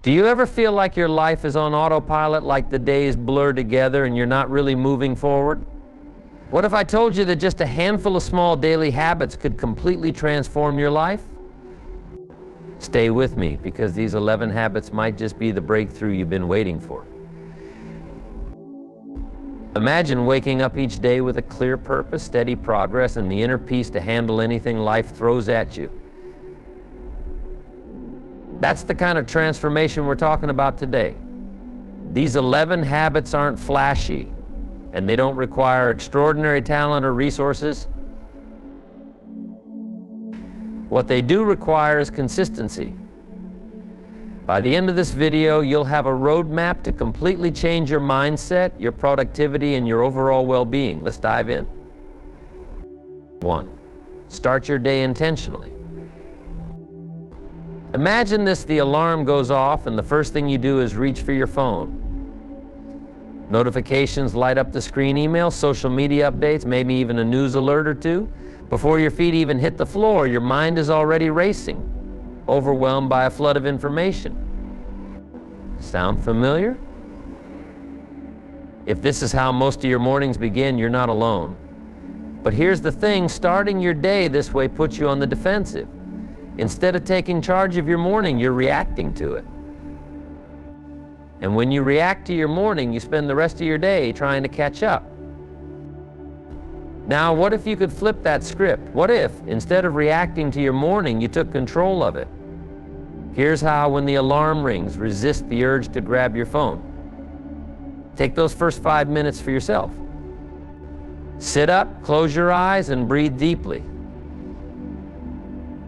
Do you ever feel like your life is on autopilot, like the days blur together and you're not really moving forward? What if I told you that just a handful of small daily habits could completely transform your life? Stay with me, because these 11 habits might just be the breakthrough you've been waiting for. Imagine waking up each day with a clear purpose, steady progress, and the inner peace to handle anything life throws at you. That's the kind of transformation we're talking about today. These 11 habits aren't flashy, and they don't require extraordinary talent or resources. What they do require is consistency. By the end of this video, you'll have a roadmap to completely change your mindset, your productivity, and your overall well-being. Let's dive in. 1. Start your day intentionally. Imagine this: the alarm goes off and the first thing you do is reach for your phone. Notifications light up the screen, emails, social media updates, maybe even a news alert or two. Before your feet even hit the floor, your mind is already racing, overwhelmed by a flood of information. Sound familiar? If this is how most of your mornings begin, you're not alone. But here's the thing: starting your day this way puts you on the defensive. Instead of taking charge of your morning, you're reacting to it. And when you react to your morning, you spend the rest of your day trying to catch up. Now, what if you could flip that script? What if, instead of reacting to your morning, you took control of it? Here's how: when the alarm rings, resist the urge to grab your phone. Take those first 5 minutes for yourself. Sit up, close your eyes, and breathe deeply.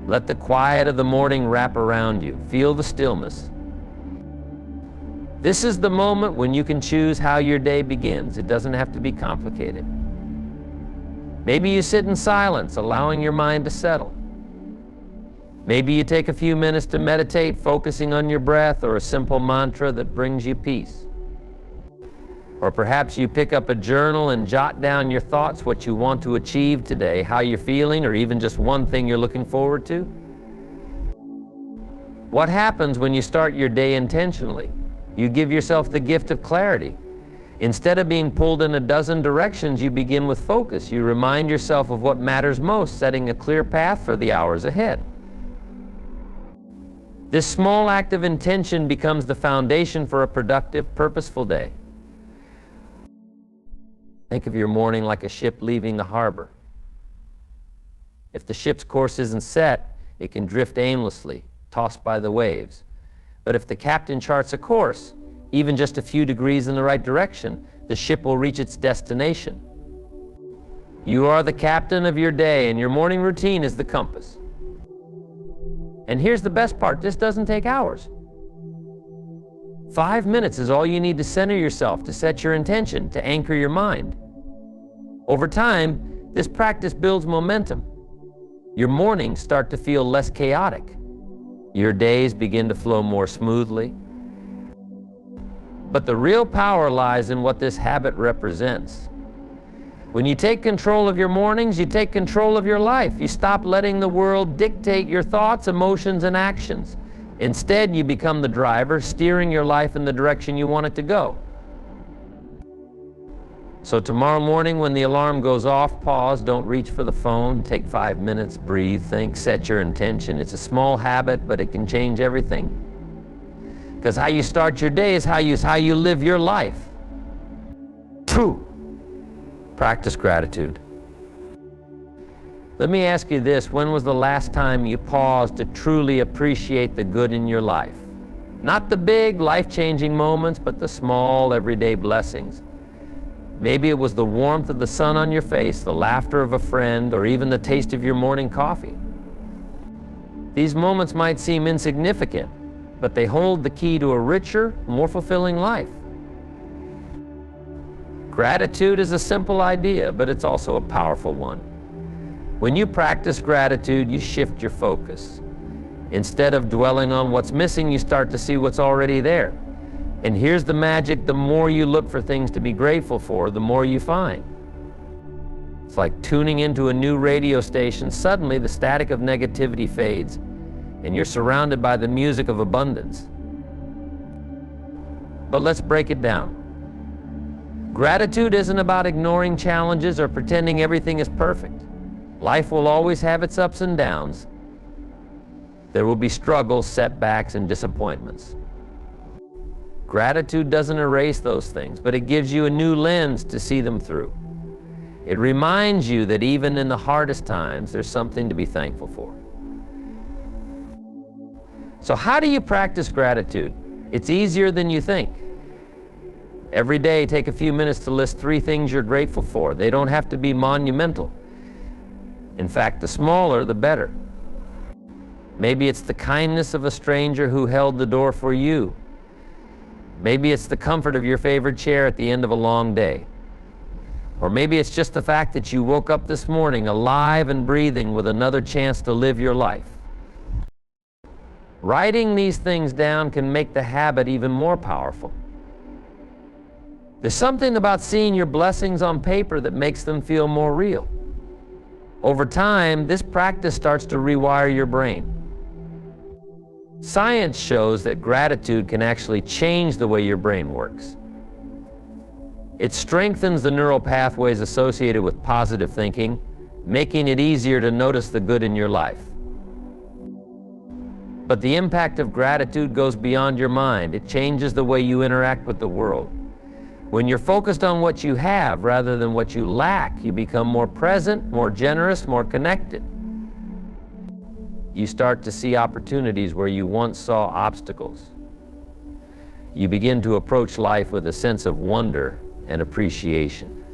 Let the quiet of the morning wrap around you. Feel the stillness. This is the moment when you can choose how your day begins. It doesn't have to be complicated. Maybe you sit in silence, allowing your mind to settle. Maybe you take a few minutes to meditate, focusing on your breath or a simple mantra that brings you peace. Or perhaps you pick up a journal and jot down your thoughts, what you want to achieve today, how you're feeling, or even just one thing you're looking forward to. What happens when you start your day intentionally? You give yourself the gift of clarity. Instead of being pulled in a dozen directions, you begin with focus. You remind yourself of what matters most, setting a clear path for the hours ahead. This small act of intention becomes the foundation for a productive, purposeful day. Think of your morning like a ship leaving the harbor. If the ship's course isn't set, it can drift aimlessly, tossed by the waves. But if the captain charts a course, even just a few degrees in the right direction, the ship will reach its destination. You are the captain of your day, and your morning routine is the compass. And here's the best part: this doesn't take hours. 5 minutes is all you need to center yourself, to set your intention, to anchor your mind. Over time, this practice builds momentum. Your mornings start to feel less chaotic. Your days begin to flow more smoothly. But the real power lies in what this habit represents. When you take control of your mornings, you take control of your life. You stop letting the world dictate your thoughts, emotions, and actions. Instead, you become the driver, steering your life in the direction you want it to go. So tomorrow morning, when the alarm goes off, pause, don't reach for the phone, take 5 minutes, breathe, think, set your intention. It's a small habit, but it can change everything. Because how you start your day is how you live your life. 2. Practice gratitude. Let me ask you this: when was the last time you paused to truly appreciate the good in your life? Not the big, life-changing moments, but the small, everyday blessings. Maybe it was the warmth of the sun on your face, the laughter of a friend, or even the taste of your morning coffee. These moments might seem insignificant, but they hold the key to a richer, more fulfilling life. Gratitude is a simple idea, but it's also a powerful one. When you practice gratitude, you shift your focus. Instead of dwelling on what's missing, you start to see what's already there. And here's the magic: the more you look for things to be grateful for, the more you find. It's like tuning into a new radio station. Suddenly, the static of negativity fades, and you're surrounded by the music of abundance. But let's break it down. Gratitude isn't about ignoring challenges or pretending everything is perfect. Life will always have its ups and downs. There will be struggles, setbacks, and disappointments. Gratitude doesn't erase those things, but it gives you a new lens to see them through. It reminds you that even in the hardest times, there's something to be thankful for. So how do you practice gratitude? It's easier than you think. Every day, take a few minutes to list 3 things you're grateful for. They don't have to be monumental. In fact, the smaller, the better. Maybe it's the kindness of a stranger who held the door for you. Maybe it's the comfort of your favorite chair at the end of a long day. Or maybe it's just the fact that you woke up this morning alive and breathing with another chance to live your life. Writing these things down can make the habit even more powerful. There's something about seeing your blessings on paper that makes them feel more real. Over time, this practice starts to rewire your brain. Science shows that gratitude can actually change the way your brain works. It strengthens the neural pathways associated with positive thinking, making it easier to notice the good in your life. But the impact of gratitude goes beyond your mind. It changes the way you interact with the world. When you're focused on what you have rather than what you lack, you become more present, more generous, more connected. You start to see opportunities where you once saw obstacles. You begin to approach life with a sense of wonder and appreciation.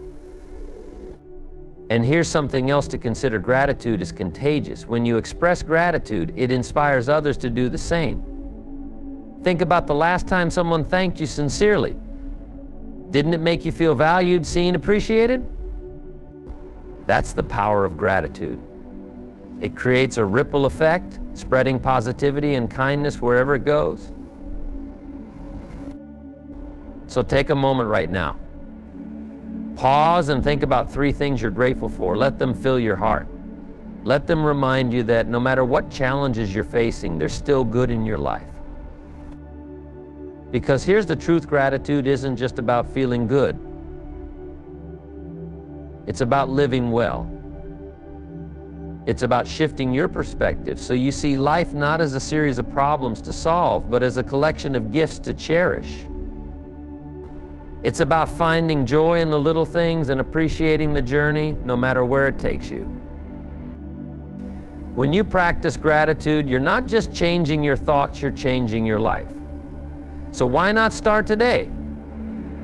And here's something else to consider. Gratitude is contagious. When you express gratitude, it inspires others to do the same. Think about the last time someone thanked you sincerely. Didn't it make you feel valued, seen, appreciated? That's the power of gratitude. It creates a ripple effect, spreading positivity and kindness wherever it goes. So take a moment right now. Pause and think about 3 things you're grateful for. Let them fill your heart. Let them remind you that no matter what challenges you're facing, there's still good in your life. Because here's the truth, gratitude isn't just about feeling good. It's about living well. It's about shifting your perspective so you see life not as a series of problems to solve, but as a collection of gifts to cherish. It's about finding joy in the little things and appreciating the journey, no matter where it takes you. When you practice gratitude, you're not just changing your thoughts, you're changing your life. So why not start today?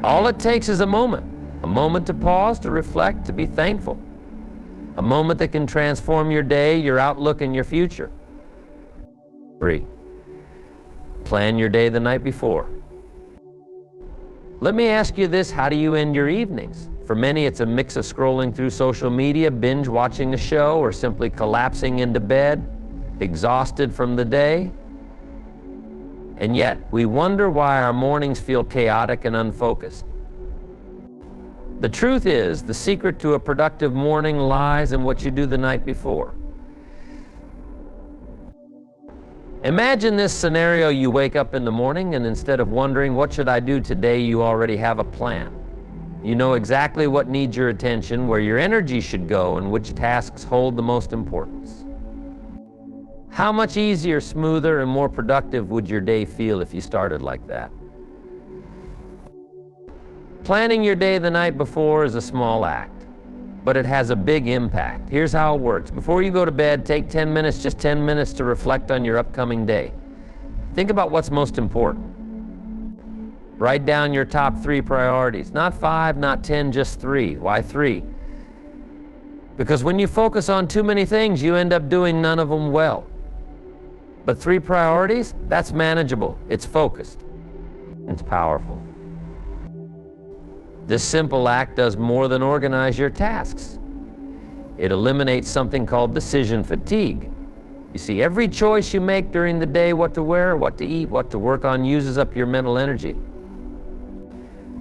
All it takes is a moment to pause, to reflect, to be thankful. A moment that can transform your day, your outlook, and your future. 3. Plan your day the night before. Let me ask you this, how do you end your evenings? For many, it's a mix of scrolling through social media, binge watching a show, or simply collapsing into bed, exhausted from the day. And yet, we wonder why our mornings feel chaotic and unfocused. The truth is, the secret to a productive morning lies in what you do the night before. Imagine this scenario: you wake up in the morning and instead of wondering, what should I do today, you already have a plan. You know exactly what needs your attention, where your energy should go, and which tasks hold the most importance. How much easier, smoother, and more productive would your day feel if you started like that? Planning your day the night before is a small act, but it has a big impact. Here's how it works. Before you go to bed, take 10 minutes, just 10 minutes to reflect on your upcoming day. Think about what's most important. Write down your top 3 priorities. Not 5, not 10, just 3. Why 3? Because when you focus on too many things, you end up doing none of them well. But 3 priorities, that's manageable. It's focused. It's powerful. This simple act does more than organize your tasks. It eliminates something called decision fatigue. You see, every choice you make during the day, what to wear, what to eat, what to work on, uses up your mental energy.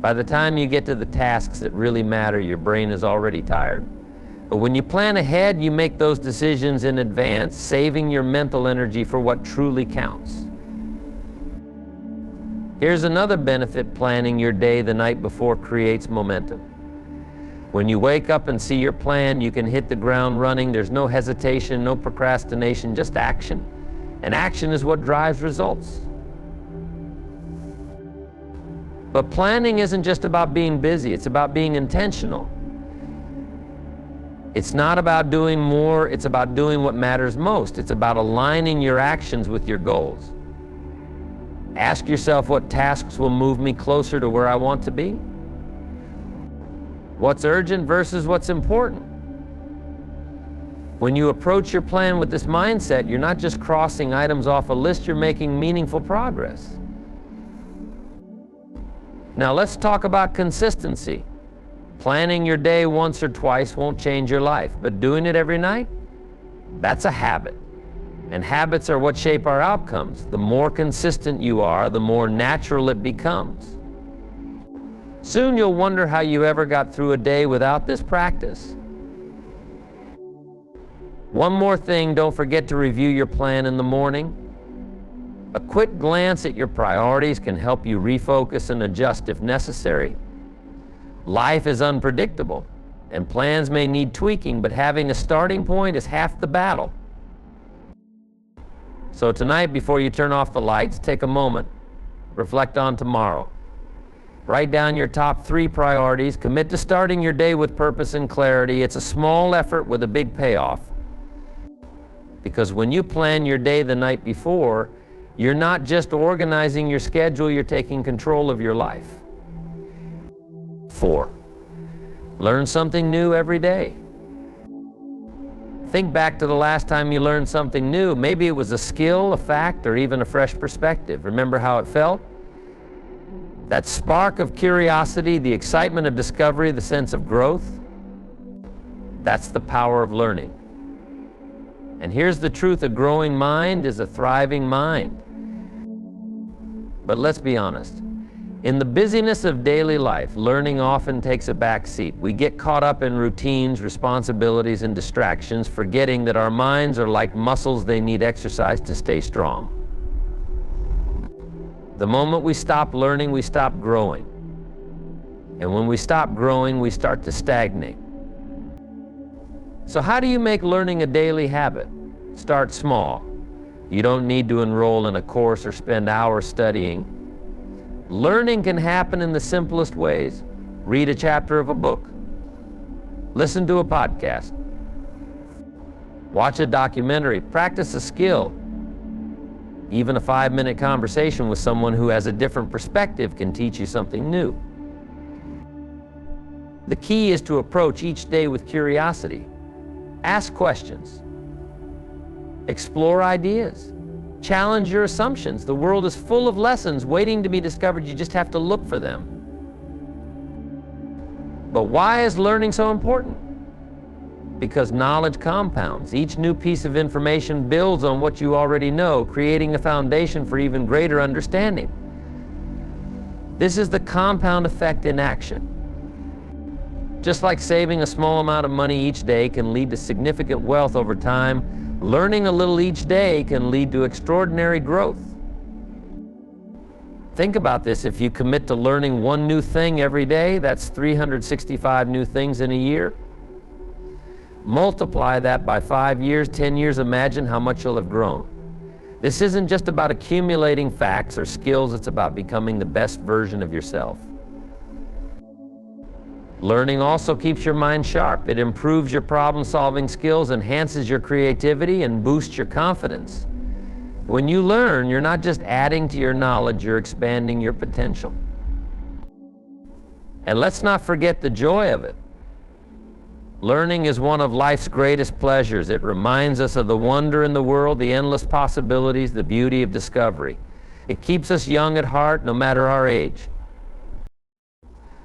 By the time you get to the tasks that really matter, your brain is already tired. But when you plan ahead, you make those decisions in advance, saving your mental energy for what truly counts. Here's another benefit planning your day the night before creates momentum. When you wake up and see your plan, you can hit the ground running. There's no hesitation, no procrastination, just action. And action is what drives results. But planning isn't just about being busy, it's about being intentional. It's not about doing more, it's about doing what matters most. It's about aligning your actions with your goals. Ask yourself, what tasks will move me closer to where I want to be? What's urgent versus what's important? When you approach your plan with this mindset, you're not just crossing items off a list, you're making meaningful progress. Now let's talk about consistency. Planning your day once or twice won't change your life, but doing it every night, that's a habit. And habits are what shape our outcomes. The more consistent you are, the more natural it becomes. Soon you'll wonder how you ever got through a day without this practice. One more thing, don't forget to review your plan in the morning. A quick glance at your priorities can help you refocus and adjust if necessary. Life is unpredictable, and plans may need tweaking, but having a starting point is half the battle. So tonight, before you turn off the lights, take a moment, reflect on tomorrow. Write down your top 3 priorities, commit to starting your day with purpose and clarity. It's a small effort with a big payoff. Because when you plan your day the night before, you're not just organizing your schedule, you're taking control of your life. 4, learn something new every day. Think back to the last time you learned something new. Maybe it was a skill, a fact, or even a fresh perspective. Remember how it felt? That spark of curiosity, the excitement of discovery, the sense of growth, that's the power of learning. And here's the truth, a growing mind is a thriving mind. But let's be honest, in the busyness of daily life, learning often takes a back seat. We get caught up in routines, responsibilities, and distractions, forgetting that our minds are like muscles, they need exercise to stay strong. The moment we stop learning, we stop growing. And when we stop growing, we start to stagnate. So how do you make learning a daily habit? Start small. You don't need to enroll in a course or spend hours studying. Learning can happen in the simplest ways. Read a chapter of a book. Listen to a podcast. Watch a documentary. Practice a skill. Even a 5-minute conversation with someone who has a different perspective can teach you something new. The key is to approach each day with curiosity. Ask questions. Explore ideas. Challenge your assumptions. The world is full of lessons waiting to be discovered. You just have to look for them. But why is learning so important? Because knowledge compounds. Each new piece of information builds on what you already know, creating a foundation for even greater understanding. This is the compound effect in action. Just like saving a small amount of money each day can lead to significant wealth over time, learning a little each day can lead to extraordinary growth. Think about this. If you commit to learning one new thing every day, that's 365 new things in a year. Multiply that by 5 years, 10 years, imagine how much you'll have grown. This isn't just about accumulating facts or skills, it's about becoming the best version of yourself. Learning also keeps your mind sharp. It improves your problem-solving skills, enhances your creativity, and boosts your confidence. When you learn, you're not just adding to your knowledge, you're expanding your potential. And let's not forget the joy of it. Learning is one of life's greatest pleasures. It reminds us of the wonder in the world, the endless possibilities, the beauty of discovery. It keeps us young at heart, no matter our age.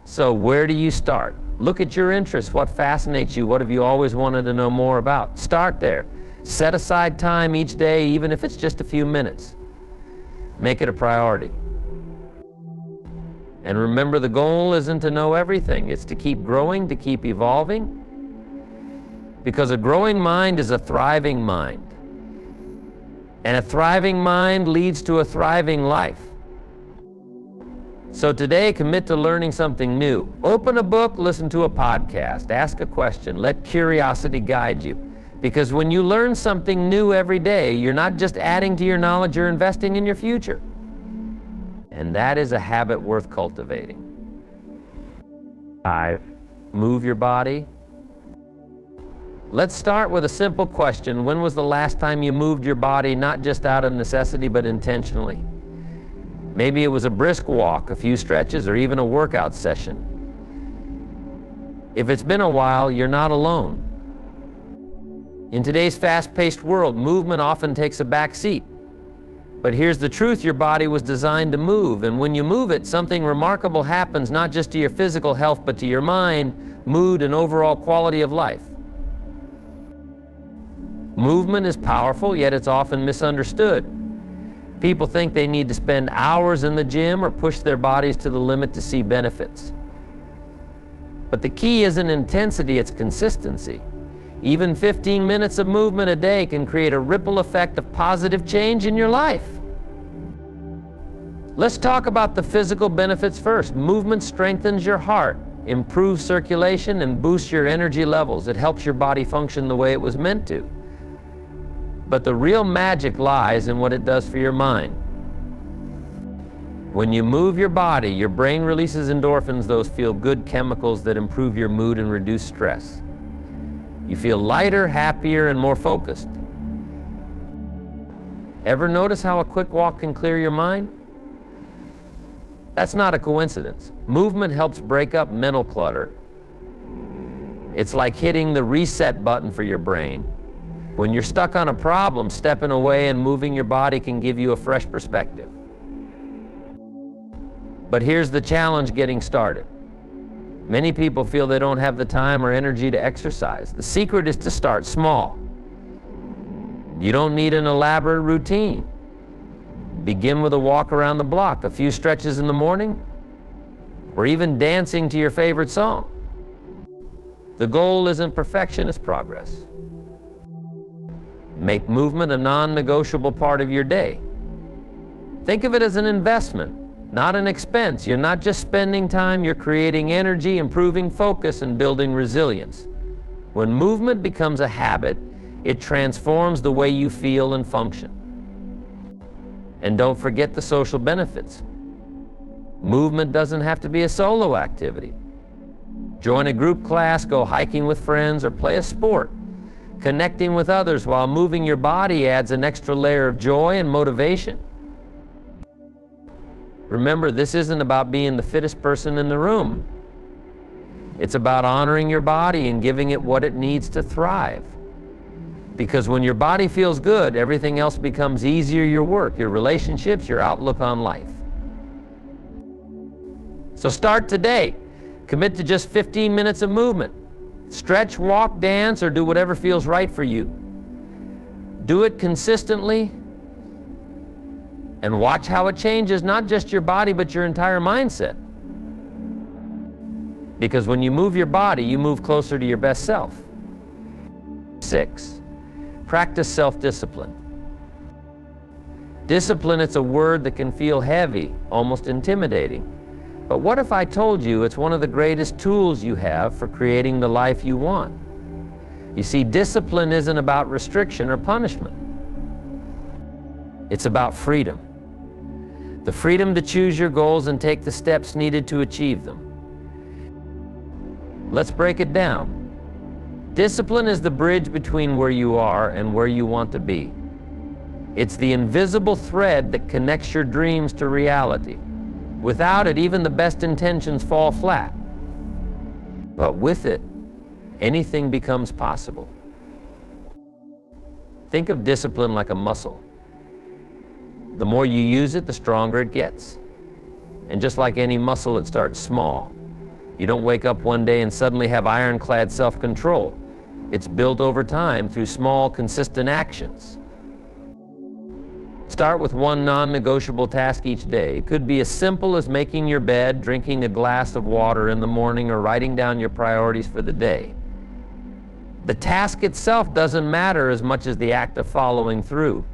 So where do you start? Look at your interests. What fascinates you? What have you always wanted to know more about? Start there. Set aside time each day, even if it's just a few minutes. Make it a priority. And remember, the goal isn't to know everything. It's to keep growing, to keep evolving. Because a growing mind is a thriving mind. And a thriving mind leads to a thriving life. So today, commit to learning something new. Open a book, listen to a podcast, ask a question, let curiosity guide you. Because when you learn something new every day, you're not just adding to your knowledge, you're investing in your future. And that is a habit worth cultivating. 5. Move your body. Let's start with a simple question. When was the last time you moved your body, not just out of necessity, but intentionally? Maybe it was a brisk walk, a few stretches, or even a workout session. If it's been a while, you're not alone. In today's fast-paced world, movement often takes a back seat. But here's the truth, your body was designed to move, and when you move it, something remarkable happens, not just to your physical health, but to your mind, mood, and overall quality of life. Movement is powerful, yet it's often misunderstood. People think they need to spend hours in the gym or push their bodies to the limit to see benefits. But the key isn't intensity, it's consistency. Even 15 minutes of movement a day can create a ripple effect of positive change in your life. Let's talk about the physical benefits first. Movement strengthens your heart, improves circulation, and boosts your energy levels. It helps your body function the way it was meant to. But the real magic lies in what it does for your mind. When you move your body, your brain releases endorphins, those feel-good chemicals that improve your mood and reduce stress. You feel lighter, happier, and more focused. Ever notice how a quick walk can clear your mind? That's not a coincidence. Movement helps break up mental clutter. It's like hitting the reset button for your brain. When you're stuck on a problem, stepping away and moving your body can give you a fresh perspective. But here's the challenge getting started. Many people feel they don't have the time or energy to exercise. The secret is to start small. You don't need an elaborate routine. Begin with a walk around the block, a few stretches in the morning, or even dancing to your favorite song. The goal isn't perfection, it's progress. Make movement a non-negotiable part of your day. Think of it as an investment, not an expense. You're not just spending time, you're creating energy, improving focus, and building resilience. When movement becomes a habit, it transforms the way you feel and function. And don't forget the social benefits. Movement doesn't have to be a solo activity. Join a group class, go hiking with friends, or play a sport. Connecting with others while moving your body adds an extra layer of joy and motivation. Remember, this isn't about being the fittest person in the room. It's about honoring your body and giving it what it needs to thrive. Because when your body feels good, everything else becomes easier, your work, your relationships, your outlook on life. So start today. Commit to just 15 minutes of movement. Stretch, walk, dance, or do whatever feels right for you. Do it consistently and watch how it changes not just your body, but your entire mindset. Because when you move your body, you move closer to your best self. 6, practice self-discipline. Discipline, it's a word that can feel heavy, almost intimidating. But what if I told you it's one of the greatest tools you have for creating the life you want? You see, discipline isn't about restriction or punishment. It's about freedom. The freedom to choose your goals and take the steps needed to achieve them. Let's break it down. Discipline is the bridge between where you are and where you want to be. It's the invisible thread that connects your dreams to reality. Without it, even the best intentions fall flat. But with it, anything becomes possible. Think of discipline like a muscle. The more you use it, the stronger it gets. And just like any muscle, it starts small. You don't wake up one day and suddenly have ironclad self-control. It's built over time through small, consistent actions. Start with one non-negotiable task each day. It could be as simple as making your bed, drinking a glass of water in the morning, or writing down your priorities for the day. The task itself doesn't matter as much as the act of following through.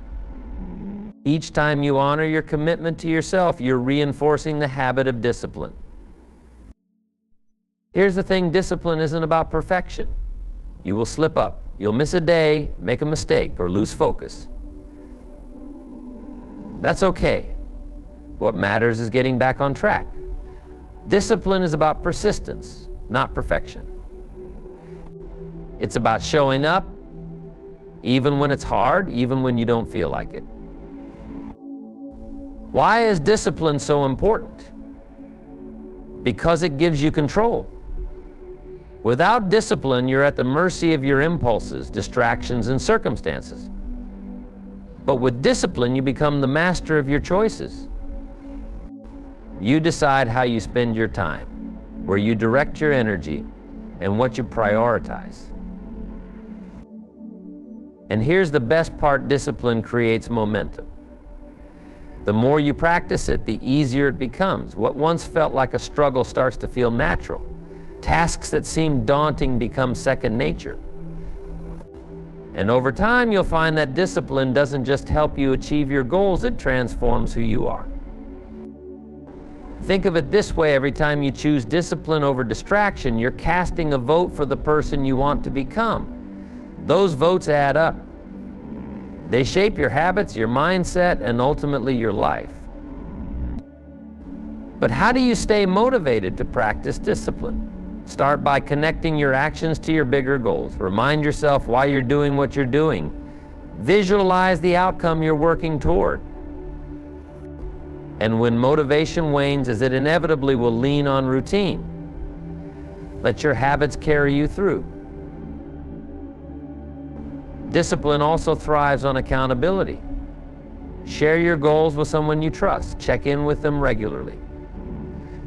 Each time you honor your commitment to yourself, you're reinforcing the habit of discipline. Here's the thing, discipline isn't about perfection. You will slip up. You'll miss a day, make a mistake, or lose focus. That's okay. What matters is getting back on track. Discipline is about persistence, not perfection. It's about showing up, even when it's hard, even when you don't feel like it. Why is discipline so important? Because it gives you control. Without discipline, you're at the mercy of your impulses, distractions, and circumstances. But with discipline, you become the master of your choices. You decide how you spend your time, where you direct your energy, and what you prioritize. And here's the best part, discipline creates momentum. The more you practice it, the easier it becomes. What once felt like a struggle starts to feel natural. Tasks that seem daunting become second nature. And over time, you'll find that discipline doesn't just help you achieve your goals, it transforms who you are. Think of it this way, every time you choose discipline over distraction, you're casting a vote for the person you want to become. Those votes add up. They shape your habits, your mindset, and ultimately your life. But how do you stay motivated to practice discipline? Start by connecting your actions to your bigger goals. Remind yourself why you're doing what you're doing. Visualize the outcome you're working toward. And when motivation wanes, as it inevitably will, lean on routine. Let your habits carry you through. Discipline also thrives on accountability. Share your goals with someone you trust. Check in with them regularly.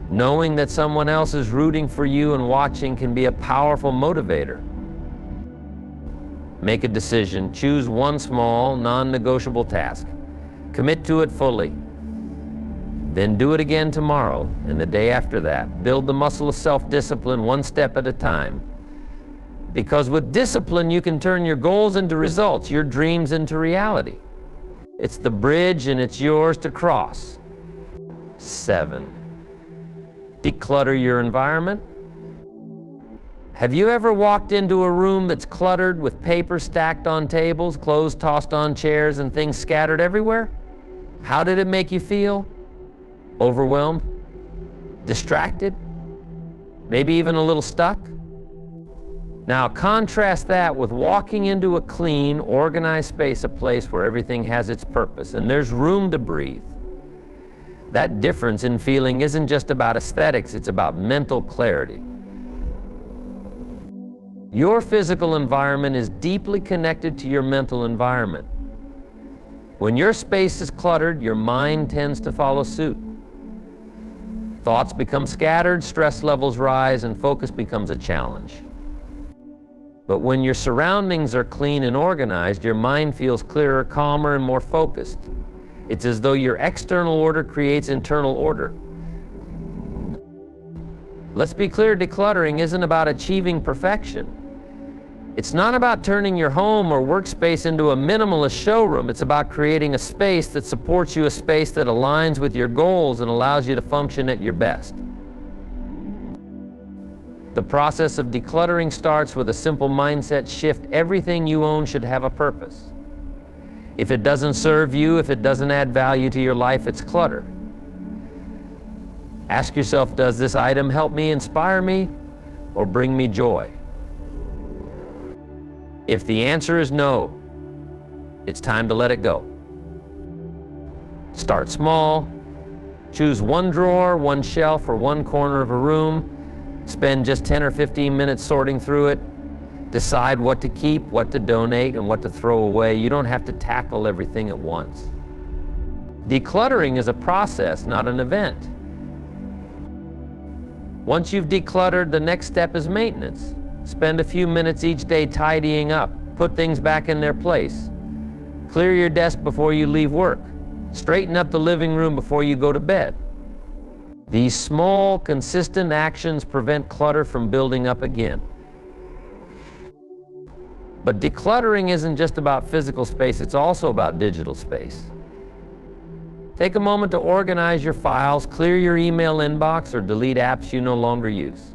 Knowing that someone else is rooting for you and watching can be a powerful motivator. Make a decision. Choose one small, non-negotiable task. Commit to it fully. Then do it again tomorrow and the day after that. Build the muscle of self-discipline one step at a time. Because with discipline, you can turn your goals into results, your dreams into reality. It's the bridge and it's yours to cross. 7. Declutter your environment. Have you ever walked into a room that's cluttered with paper stacked on tables, clothes tossed on chairs, and things scattered everywhere? How did it make you feel? Overwhelmed? Distracted? Maybe even a little stuck? Now contrast that with walking into a clean, organized space, a place where everything has its purpose and there's room to breathe. That difference in feeling isn't just about aesthetics, it's about mental clarity. Your physical environment is deeply connected to your mental environment. When your space is cluttered, your mind tends to follow suit. Thoughts become scattered, stress levels rise, and focus becomes a challenge. But when your surroundings are clean and organized, your mind feels clearer, calmer, and more focused. It's as though your external order creates internal order. Let's be clear, decluttering isn't about achieving perfection. It's not about turning your home or workspace into a minimalist showroom. It's about creating a space that supports you, a space that aligns with your goals and allows you to function at your best. The process of decluttering starts with a simple mindset shift. Everything you own should have a purpose. If it doesn't serve you, if it doesn't add value to your life, it's clutter. Ask yourself, does this item help me, inspire me, or bring me joy? If the answer is no, it's time to let it go. Start small. Choose one drawer, one shelf, or one corner of a room. Spend just 10 or 15 minutes sorting through it. Decide what to keep, what to donate, and what to throw away. You don't have to tackle everything at once. Decluttering is a process, not an event. Once you've decluttered, the next step is maintenance. Spend a few minutes each day tidying up. Put things back in their place. Clear your desk before you leave work. Straighten up the living room before you go to bed. These small, consistent actions prevent clutter from building up again. But decluttering isn't just about physical space, it's also about digital space. Take a moment to organize your files, clear your email inbox, or delete apps you no longer use.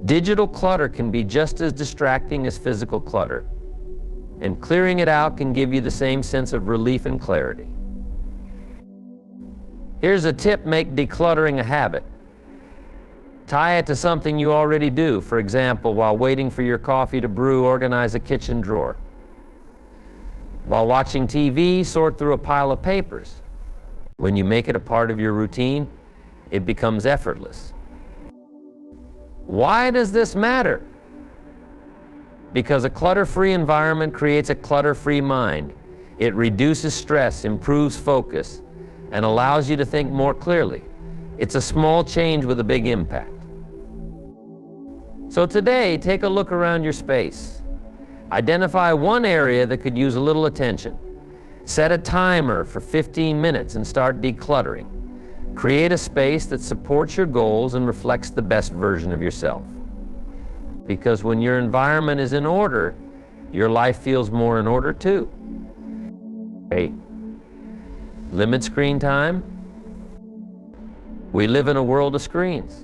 Digital clutter can be just as distracting as physical clutter, and clearing it out can give you the same sense of relief and clarity. Here's a tip: make decluttering a habit. Tie it to something you already do. For example, while waiting for your coffee to brew, organize a kitchen drawer. While watching TV, sort through a pile of papers. When you make it a part of your routine, it becomes effortless. Why does this matter? Because a clutter-free environment creates a clutter-free mind. It reduces stress, improves focus, and allows you to think more clearly. It's a small change with a big impact. So today, take a look around your space. Identify one area that could use a little attention. Set a timer for 15 minutes and start decluttering. Create a space that supports your goals and reflects the best version of yourself. Because when your environment is in order, your life feels more in order too. 8. Limit screen time. We live in a world of screens.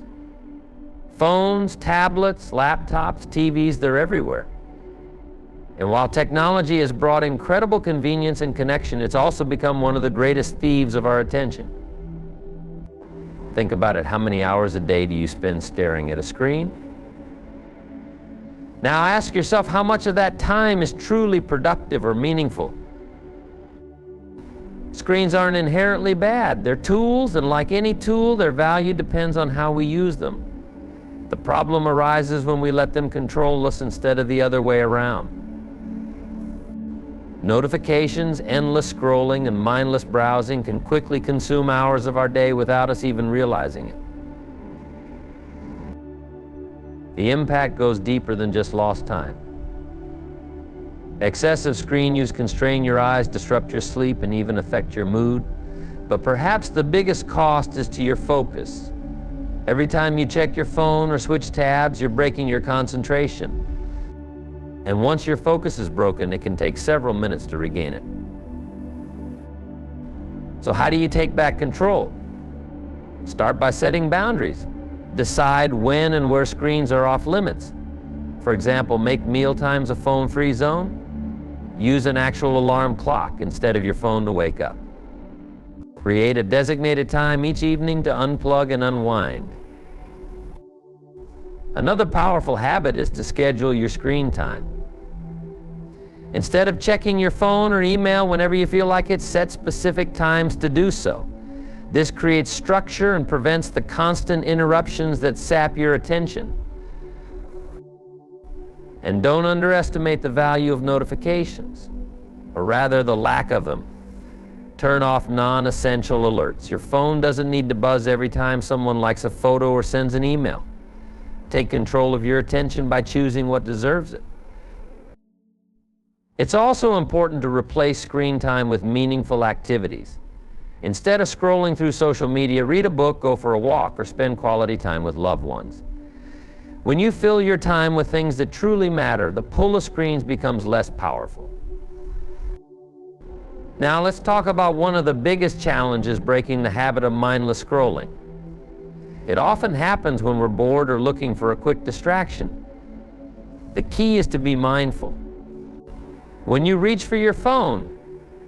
Phones, tablets, laptops, TVs, they're everywhere. And while technology has brought incredible convenience and connection, it's also become one of the greatest thieves of our attention. Think about it. How many hours a day do you spend staring at a screen? Now ask yourself, how much of that time is truly productive or meaningful? Screens aren't inherently bad. They're tools, and like any tool, their value depends on how we use them. The problem arises when we let them control us instead of the other way around. Notifications, endless scrolling, and mindless browsing can quickly consume hours of our day without us even realizing it. The impact goes deeper than just lost time. Excessive screen use can strain your eyes, disrupt your sleep, and even affect your mood. But perhaps the biggest cost is to your focus. Every time you check your phone or switch tabs, you're breaking your concentration. And once your focus is broken, it can take several minutes to regain it. So how do you take back control? Start by setting boundaries. Decide when and where screens are off limits. For example, make meal times a phone-free zone. Use an actual alarm clock instead of your phone to wake up. Create a designated time each evening to unplug and unwind. Another powerful habit is to schedule your screen time. Instead of checking your phone or email whenever you feel like it, set specific times to do so. This creates structure and prevents the constant interruptions that sap your attention. And don't underestimate the value of notifications, or rather the lack of them. Turn off non-essential alerts. Your phone doesn't need to buzz every time someone likes a photo or sends an email. Take control of your attention by choosing what deserves it. It's also important to replace screen time with meaningful activities. Instead of scrolling through social media, read a book, go for a walk, or spend quality time with loved ones. When you fill your time with things that truly matter, the pull of screens becomes less powerful. Now let's talk about one of the biggest challenges breaking the habit of mindless scrolling. It often happens when we're bored or looking for a quick distraction. The key is to be mindful. When you reach for your phone,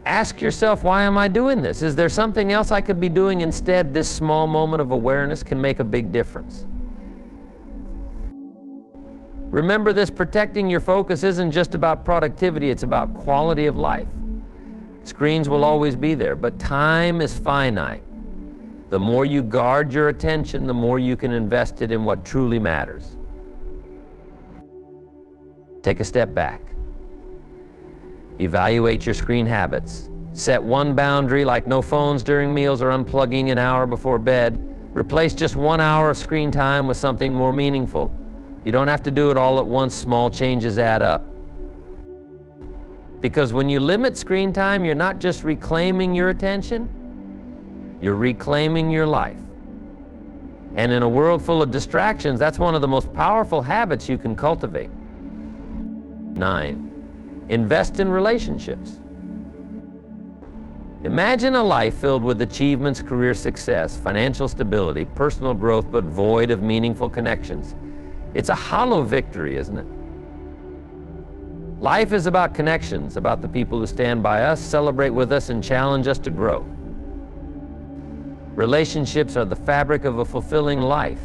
ask yourself, why am I doing this? Is there something else I could be doing instead? This small moment of awareness can make a big difference. Remember this: protecting your focus isn't just about productivity, it's about quality of life. Screens will always be there, but time is finite. The more you guard your attention, the more you can invest it in what truly matters. Take a step back. Evaluate your screen habits. Set one boundary, like no phones during meals or unplugging an hour before bed. Replace just 1 hour of screen time with something more meaningful. You don't have to do it all at once. Small changes add up. Because when you limit screen time, you're not just reclaiming your attention, you're reclaiming your life. And in a world full of distractions, that's one of the most powerful habits you can cultivate. 9. Invest in relationships. Imagine a life filled with achievements, career success, financial stability, personal growth, but void of meaningful connections. It's a hollow victory, isn't it? Life is about connections, about the people who stand by us, celebrate with us, and challenge us to grow. Relationships are the fabric of a fulfilling life.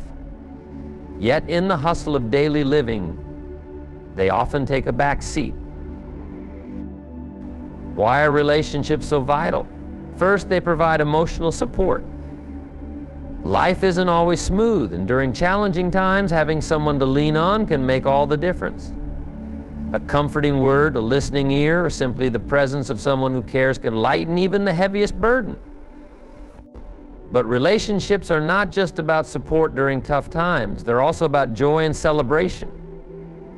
Yet in the hustle of daily living, they often take a back seat. Why are relationships so vital? First, they provide emotional support. Life isn't always smooth, and during challenging times, having someone to lean on can make all the difference. A comforting word, a listening ear, or simply the presence of someone who cares can lighten even the heaviest burden. But relationships are not just about support during tough times. They're also about joy and celebration.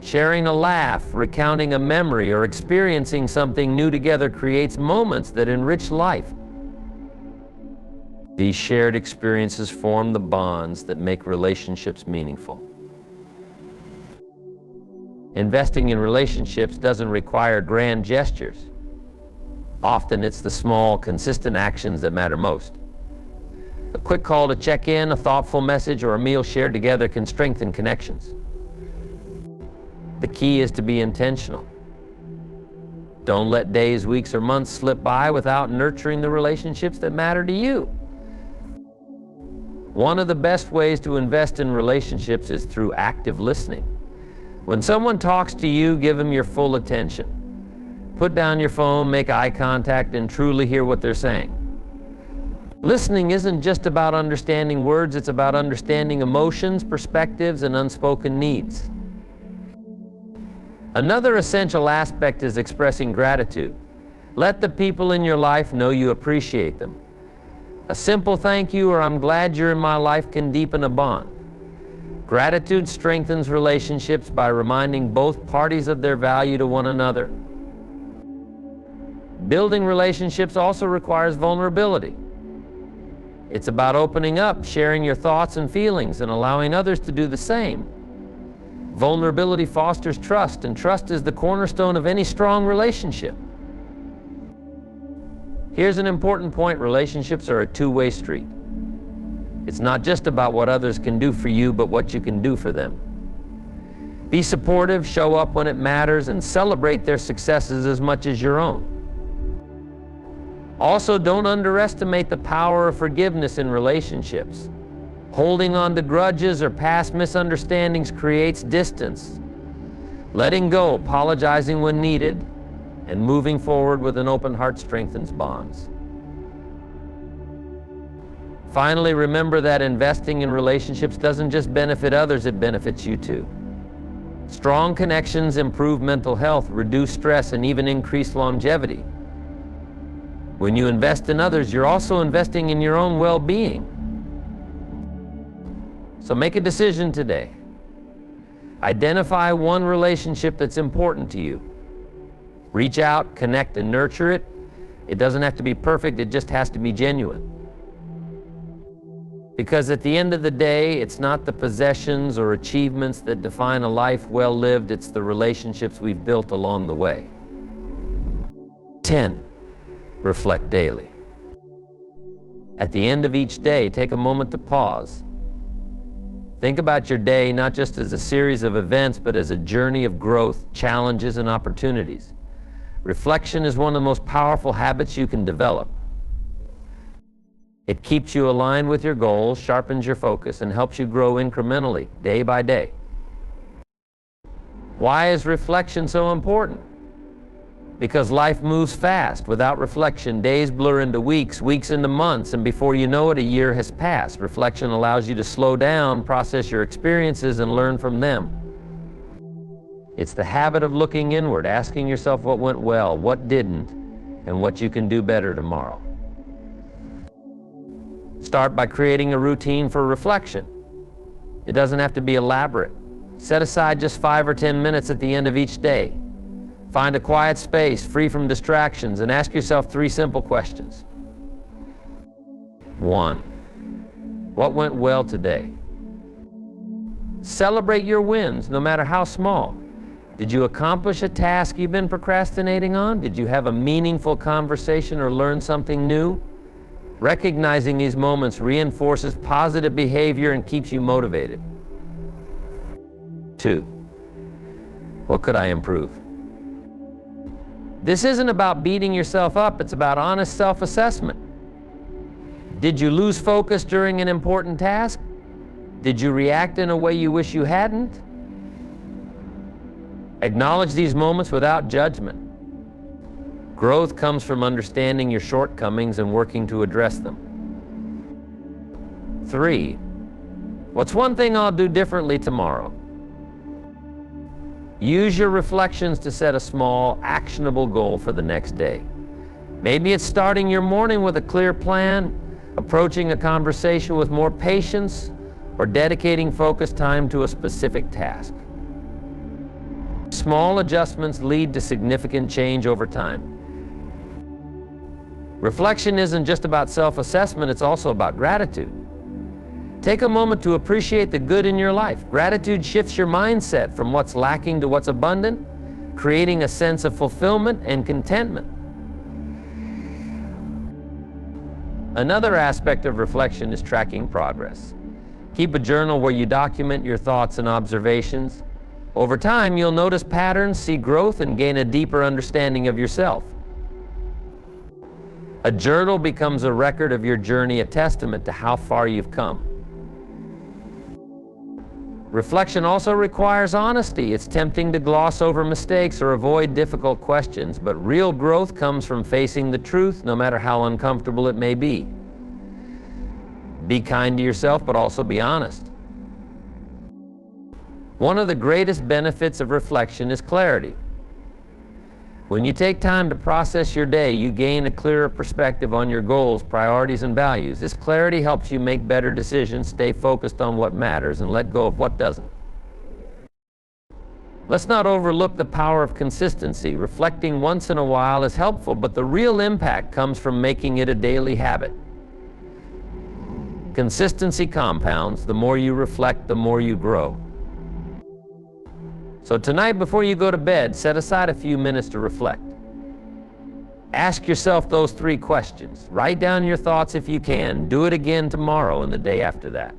Sharing a laugh, recounting a memory, or experiencing something new together creates moments that enrich life. These shared experiences form the bonds that make relationships meaningful. Investing in relationships doesn't require grand gestures. Often it's the small, consistent actions that matter most. A quick call to check in, a thoughtful message, or a meal shared together can strengthen connections. The key is to be intentional. Don't let days, weeks, or months slip by without nurturing the relationships that matter to you. One of the best ways to invest in relationships is through active listening. When someone talks to you, give them your full attention. Put down your phone, make eye contact, and truly hear what they're saying. Listening isn't just about understanding words, it's about understanding emotions, perspectives, and unspoken needs. Another essential aspect is expressing gratitude. Let the people in your life know you appreciate them. A simple thank you or "I'm glad you're in my life" can deepen a bond. Gratitude strengthens relationships by reminding both parties of their value to one another. Building relationships also requires vulnerability. It's about opening up, sharing your thoughts and feelings, and allowing others to do the same. Vulnerability fosters trust, and trust is the cornerstone of any strong relationship. Here's an important point: relationships are a two-way street. It's not just about what others can do for you, but what you can do for them. Be supportive, show up when it matters, and celebrate their successes as much as your own. Also, don't underestimate the power of forgiveness in relationships. Holding on to grudges or past misunderstandings creates distance. Letting go, apologizing when needed, and moving forward with an open heart strengthens bonds. Finally, remember that investing in relationships doesn't just benefit others, it benefits you too. Strong connections improve mental health, reduce stress, and even increase longevity. When you invest in others, you're also investing in your own well-being. So make a decision today. Identify one relationship that's important to you. Reach out, connect, and nurture it. It doesn't have to be perfect, it just has to be genuine. Because at the end of the day, it's not the possessions or achievements that define a life well lived, it's the relationships we've built along the way. 10. Reflect daily. At the end of each day, take a moment to pause. Think about your day not just as a series of events, but as a journey of growth, challenges, and opportunities. Reflection is one of the most powerful habits you can develop. It keeps you aligned with your goals, sharpens your focus, and helps you grow incrementally, day by day. Why is reflection so important? Because life moves fast. Without reflection, days blur into weeks, weeks into months, and before you know it, a year has passed. Reflection allows you to slow down, process your experiences, and learn from them. It's the habit of looking inward, asking yourself what went well, what didn't, and what you can do better tomorrow. Start by creating a routine for reflection. It doesn't have to be elaborate. Set aside just 5 or 10 minutes at the end of each day. Find a quiet space, free from distractions, and ask yourself 3 simple questions. 1. What went well today? Celebrate your wins, no matter how small. Did you accomplish a task you've been procrastinating on? Did you have a meaningful conversation or learn something new? Recognizing these moments reinforces positive behavior and keeps you motivated. 2, what could I improve? This isn't about beating yourself up, it's about honest self-assessment. Did you lose focus during an important task? Did you react in a way you wish you hadn't? Acknowledge these moments without judgment. Growth comes from understanding your shortcomings and working to address them. 3, what's one thing I'll do differently tomorrow? Use your reflections to set a small, actionable goal for the next day. Maybe it's starting your morning with a clear plan, approaching a conversation with more patience, or dedicating focused time to a specific task. Small adjustments lead to significant change over time. Reflection isn't just about self-assessment, it's also about gratitude. Take a moment to appreciate the good in your life. Gratitude shifts your mindset from what's lacking to what's abundant, creating a sense of fulfillment and contentment. Another aspect of reflection is tracking progress. Keep a journal where you document your thoughts and observations. Over time, you'll notice patterns, see growth, and gain a deeper understanding of yourself. A journal becomes a record of your journey, a testament to how far you've come. Reflection also requires honesty. It's tempting to gloss over mistakes or avoid difficult questions, but real growth comes from facing the truth, no matter how uncomfortable it may be. Be kind to yourself, but also be honest. One of the greatest benefits of reflection is clarity. When you take time to process your day, you gain a clearer perspective on your goals, priorities, and values. This clarity helps you make better decisions, stay focused on what matters, and let go of what doesn't. Let's not overlook the power of consistency. Reflecting once in a while is helpful, but the real impact comes from making it a daily habit. Consistency compounds. The more you reflect, the more you grow. So tonight, before you go to bed, set aside a few minutes to reflect. Ask yourself those 3 questions. Write down your thoughts if you can. Do it again tomorrow and the day after that.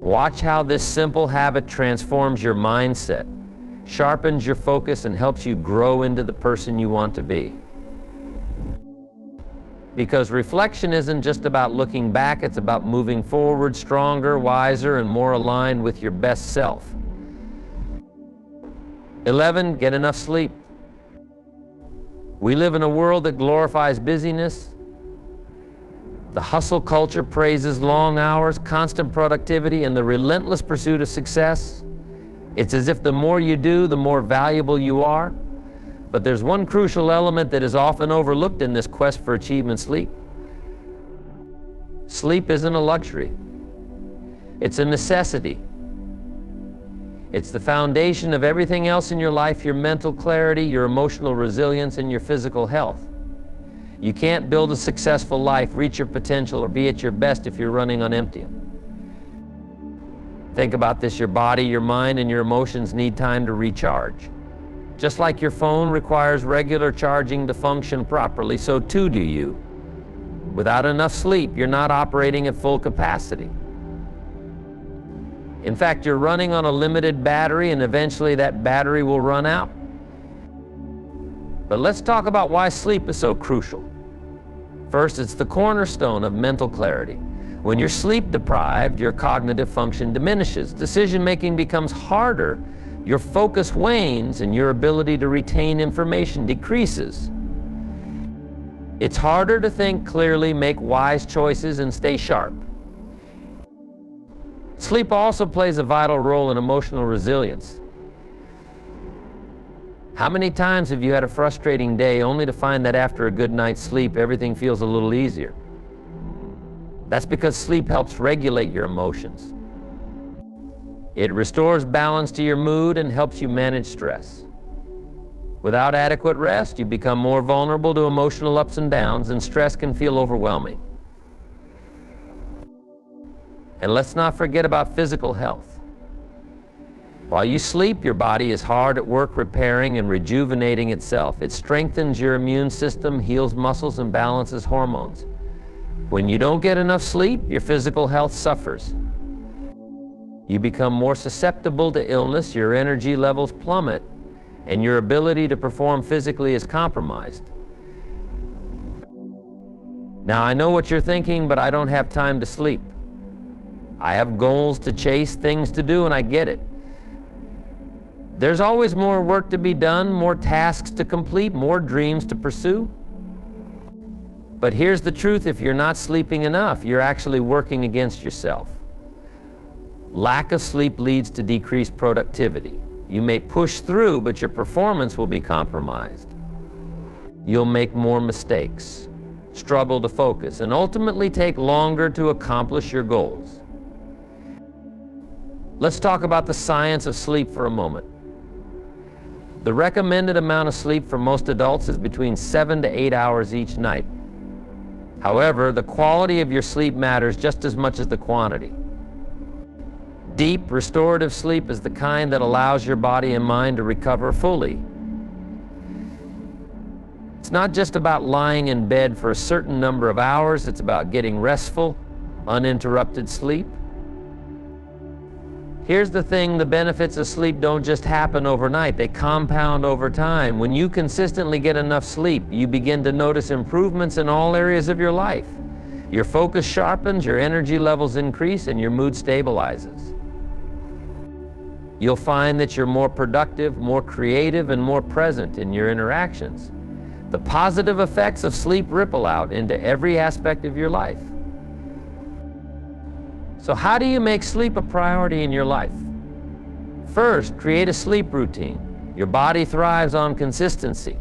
Watch how this simple habit transforms your mindset, sharpens your focus, and helps you grow into the person you want to be. Because reflection isn't just about looking back, it's about moving forward stronger, wiser, and more aligned with your best self. 11, get enough sleep. We live in a world that glorifies busyness. The hustle culture praises long hours, constant productivity, and the relentless pursuit of success. It's as if the more you do, the more valuable you are. But there's one crucial element that is often overlooked in this quest for achievement: sleep. Sleep isn't a luxury. It's a necessity. It's the foundation of everything else in your life: your mental clarity, your emotional resilience, and your physical health. You can't build a successful life, reach your potential, or be at your best if you're running on empty. Think about this: your body, your mind, and your emotions need time to recharge. Just like your phone requires regular charging to function properly, so too do you. Without enough sleep, you're not operating at full capacity. In fact, you're running on a limited battery, and eventually that battery will run out. But let's talk about why sleep is so crucial. First, it's the cornerstone of mental clarity. When you're sleep deprived, your cognitive function diminishes. Decision-making becomes harder, your focus wanes, and your ability to retain information decreases. It's harder to think clearly, make wise choices, and stay sharp. Sleep also plays a vital role in emotional resilience. How many times have you had a frustrating day only to find that after a good night's sleep, everything feels a little easier? That's because sleep helps regulate your emotions. It restores balance to your mood and helps you manage stress. Without adequate rest, you become more vulnerable to emotional ups and downs, and stress can feel overwhelming. And let's not forget about physical health. While you sleep, your body is hard at work repairing and rejuvenating itself. It strengthens your immune system, heals muscles, and balances hormones. When you don't get enough sleep, your physical health suffers. You become more susceptible to illness, your energy levels plummet, and your ability to perform physically is compromised. Now, I know what you're thinking, but I don't have time to sleep. I have goals to chase, things to do, and I get it. There's always more work to be done, more tasks to complete, more dreams to pursue. But here's the truth: if you're not sleeping enough, you're actually working against yourself. Lack of sleep leads to decreased productivity. You may push through, but your performance will be compromised. You'll make more mistakes, struggle to focus, and ultimately take longer to accomplish your goals. Let's talk about the science of sleep for a moment. The recommended amount of sleep for most adults is between 7 to 8 hours each night. However, the quality of your sleep matters just as much as the quantity. Deep, restorative sleep is the kind that allows your body and mind to recover fully. It's not just about lying in bed for a certain number of hours, it's about getting restful, uninterrupted sleep. Here's the thing: the benefits of sleep don't just happen overnight, they compound over time. When you consistently get enough sleep, you begin to notice improvements in all areas of your life. Your focus sharpens, your energy levels increase, and your mood stabilizes. You'll find that you're more productive, more creative, and more present in your interactions. The positive effects of sleep ripple out into every aspect of your life. So how do you make sleep a priority in your life? First, create a sleep routine. Your body thrives on consistency.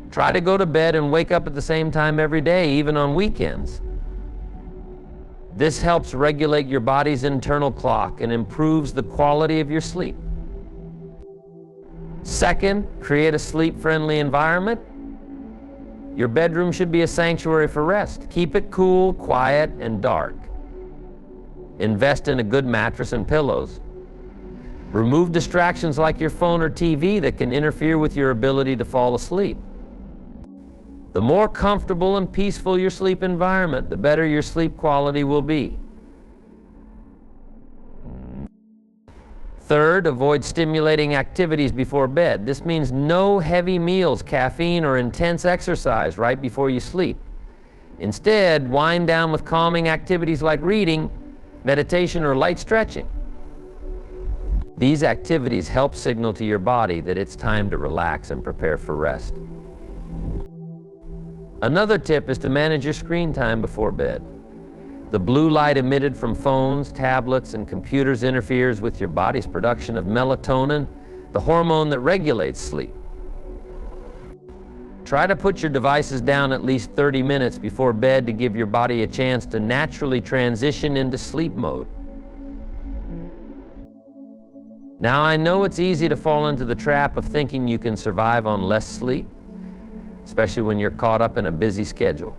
Try to go to bed and wake up at the same time every day, even on weekends. This helps regulate your body's internal clock and improves the quality of your sleep. Second, create a sleep-friendly environment. Your bedroom should be a sanctuary for rest. Keep it cool, quiet, and dark. Invest in a good mattress and pillows. Remove distractions like your phone or TV that can interfere with your ability to fall asleep. The more comfortable and peaceful your sleep environment, the better your sleep quality will be. Third, avoid stimulating activities before bed. This means no heavy meals, caffeine, or intense exercise right before you sleep. Instead, wind down with calming activities like reading, meditation, or light stretching. These activities help signal to your body that it's time to relax and prepare for rest. Another tip is to manage your screen time before bed. The blue light emitted from phones, tablets, and computers interferes with your body's production of melatonin, the hormone that regulates sleep. Try to put your devices down at least 30 minutes before bed to give your body a chance to naturally transition into sleep mode. Now, I know it's easy to fall into the trap of thinking you can survive on less sleep, especially when you're caught up in a busy schedule.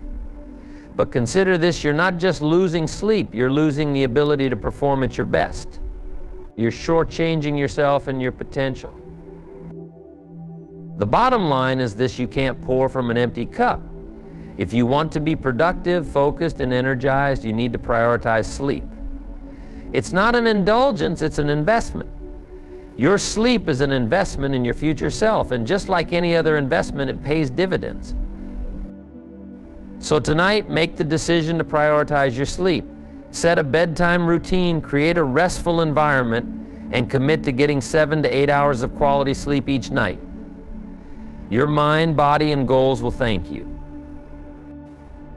But consider this: you're not just losing sleep, you're losing the ability to perform at your best. You're shortchanging yourself and your potential. The bottom line is this: you can't pour from an empty cup. If you want to be productive, focused, and energized, you need to prioritize sleep. It's not an indulgence, it's an investment. Your sleep is an investment in your future self, and just like any other investment, it pays dividends. So tonight, make the decision to prioritize your sleep. Set a bedtime routine, create a restful environment, and commit to getting 7 to 8 hours of quality sleep each night. Your mind, body, and goals will thank you.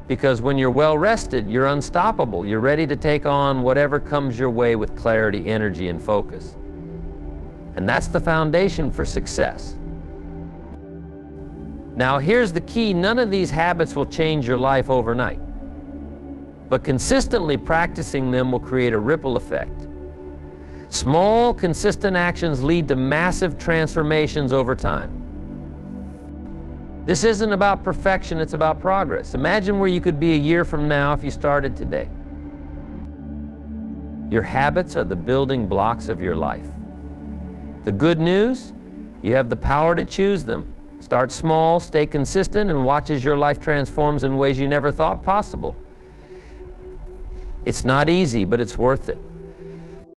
Because when you're well rested, you're unstoppable. You're ready to take on whatever comes your way with clarity, energy, and focus. And that's the foundation for success. Now, here's the key: none of these habits will change your life overnight. But consistently practicing them will create a ripple effect. Small, consistent actions lead to massive transformations over time. This isn't about perfection, it's about progress. Imagine where you could be a year from now if you started today. Your habits are the building blocks of your life. The good news, you have the power to choose them. Start small, stay consistent, and watch as your life transforms in ways you never thought possible. It's not easy, but it's worth it.